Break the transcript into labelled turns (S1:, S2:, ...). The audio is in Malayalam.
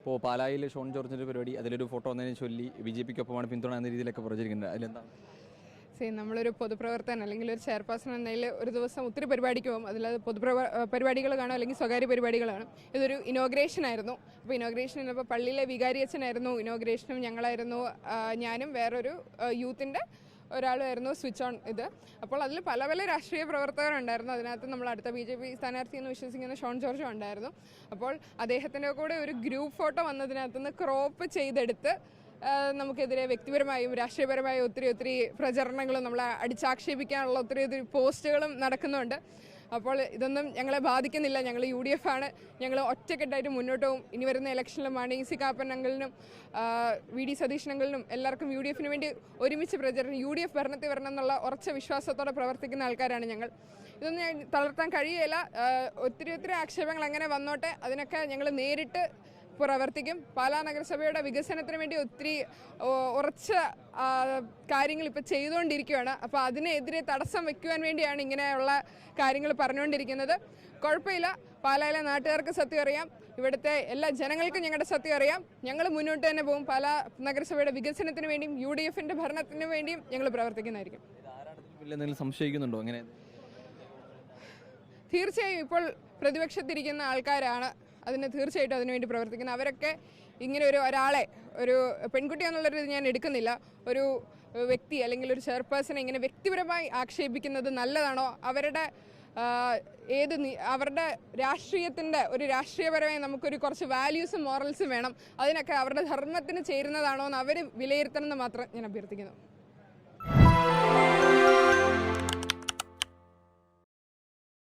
S1: ഇപ്പോൾ പാലായിൽ ഷോൺ ജോർജിൻ്റെ പരിപാടി അതിലൊരു ഫോട്ടോ വന്നതിനെ ചൊല്ലി BJP-ക്കൊപ്പമാണ് പിന്തുണ എന്ന രീതിയിലൊക്കെ പ്രചരിക്കുന്നുണ്ട്. അതിലെന്താണ്?
S2: നമ്മളൊരു പൊതുപ്രവർത്തകൻ അല്ലെങ്കിൽ ഒരു ചെയർപേഴ്സൺ എന്നതിൽ ഒരു ദിവസം ഒത്തിരി പരിപാടിക്ക് പോകും. അതിലത് പരിപാടികൾ കാണും അല്ലെങ്കിൽ സ്വകാര്യ പരിപാടികൾ കാണും. ഇതൊരു ഇനോഗ്രേഷൻ ആയിരുന്നു. അപ്പോൾ ഇനോഗ്രേഷൻ ഇപ്പോൾ പള്ളിയിലെ വികാരി അച്ഛനായിരുന്നു ഇനോഗ്രേഷനും, ഞങ്ങളായിരുന്നു, ഞാനും വേറൊരു യൂത്തിൻ്റെ ഒരാളുമായിരുന്നു സ്വിച്ച് ഓൺ ഇത്. അപ്പോൾ അതിൽ പല പല രാഷ്ട്രീയ പ്രവർത്തകരുണ്ടായിരുന്നു. അതിനകത്ത് നമ്മൾ അടുത്ത BJP സ്ഥാനാർത്ഥി എന്ന് വിശ്വസിക്കുന്ന ഷോൺ ജോർജും ഉണ്ടായിരുന്നു. അപ്പോൾ അദ്ദേഹത്തിൻ്റെ കൂടെ ഒരു ഗ്രൂപ്പ് ഫോട്ടോ വന്നതിനകത്തുനിന്ന് ക്രോപ്പ് ചെയ്തെടുത്ത് നമുക്കെതിരെ വ്യക്തിപരമായും രാഷ്ട്രീയപരമായും ഒത്തിരി പ്രചരണങ്ങളും നമ്മളെ അടിച്ചാക്ഷേപിക്കാനുള്ള ഒത്തിരി പോസ്റ്റുകളും നടക്കുന്നുണ്ട്. അപ്പോൾ ഇതൊന്നും ഞങ്ങളെ ബാധിക്കുന്നില്ല. ഞങ്ങൾ UDF ആണ്. ഞങ്ങൾ ഒറ്റക്കെട്ടായിട്ട് മുന്നോട്ട് പോകും. ഇനി വരുന്ന ഇലക്ഷനിലും മാണി സി കാപ്പൻ അങ്കിളിനും VD സതീശൻ അങ്കിളിനും എല്ലാവർക്കും UDF-ന് വേണ്ടി ഒരുമിച്ച് പ്രചരണം UDF ഭരണത്തിൽ വരണം എന്നുള്ള ഉറച്ച വിശ്വാസത്തോടെ പ്രവർത്തിക്കുന്ന ആൾക്കാരാണ് ഞങ്ങൾ. ഇതൊന്നും തളർത്താൻ കഴിയില്ല. ഒത്തിരി ആക്ഷേപങ്ങൾ അങ്ങനെ വന്നോട്ടെ, അതിനൊക്കെ ഞങ്ങൾ നേരിട്ട് പ്രവർത്തിക്കും. പാലാ നഗരസഭയുടെ വികസനത്തിന് വേണ്ടി ഒത്തിരി ഉറച്ച കാര്യങ്ങൾ ഇപ്പോൾ ചെയ്തുകൊണ്ടിരിക്കുകയാണ്. അപ്പോൾ അതിനെതിരെ തടസ്സം വെക്കുവാൻ വേണ്ടിയാണ് ഇങ്ങനെയുള്ള കാര്യങ്ങൾ പറഞ്ഞുകൊണ്ടിരിക്കുന്നത്. കുഴപ്പമില്ല, പാലായിലെ നാട്ടുകാർക്ക് സത്യം അറിയാം, ഇവിടുത്തെ എല്ലാ ജനങ്ങൾക്കും ഞങ്ങളുടെ സത്യം അറിയാം. ഞങ്ങൾ മുന്നോട്ട് തന്നെ പോകും. പാലാ നഗരസഭയുടെ വികസനത്തിന് വേണ്ടിയും UDF-ന്റെ ഭരണത്തിന് വേണ്ടിയും ഞങ്ങൾ പ്രവർത്തിക്കുന്നതായിരിക്കും.
S1: സംശയിക്കുന്നുണ്ടോ അങ്ങനെ?
S2: തീർച്ചയായും ഇപ്പോൾ പ്രതിപക്ഷത്തിരിക്കുന്ന ആൾക്കാരാണ് തീർച്ചയായിട്ടും അതിനുവേണ്ടി പ്രവർത്തിക്കുന്നത്. അവരൊക്കെ ഇങ്ങനെ ഒരാളെ ഒരു പെൺകുട്ടി എന്നുള്ളൊരു ഞാൻ എടുക്കുന്നില്ല, ഒരു വ്യക്തി അല്ലെങ്കിൽ ഒരു ചെയർപേഴ്സണെ ഇങ്ങനെ വ്യക്തിപരമായി ആക്ഷേപിക്കുന്നത് നല്ലതാണോ? അവരുടെ രാഷ്ട്രീയത്തിൻ്റെ രാഷ്ട്രീയപരമായി നമുക്കൊരു കുറച്ച് വാല്യൂസും മോറൽസും വേണം. അതിനൊക്കെ അവരുടെ ധർമ്മത്തിന് ചേരുന്നതാണോ എന്ന് അവർ വിലയിരുത്തണമെന്ന് മാത്രം ഞാൻ അഭ്യർത്ഥിക്കുന്നു.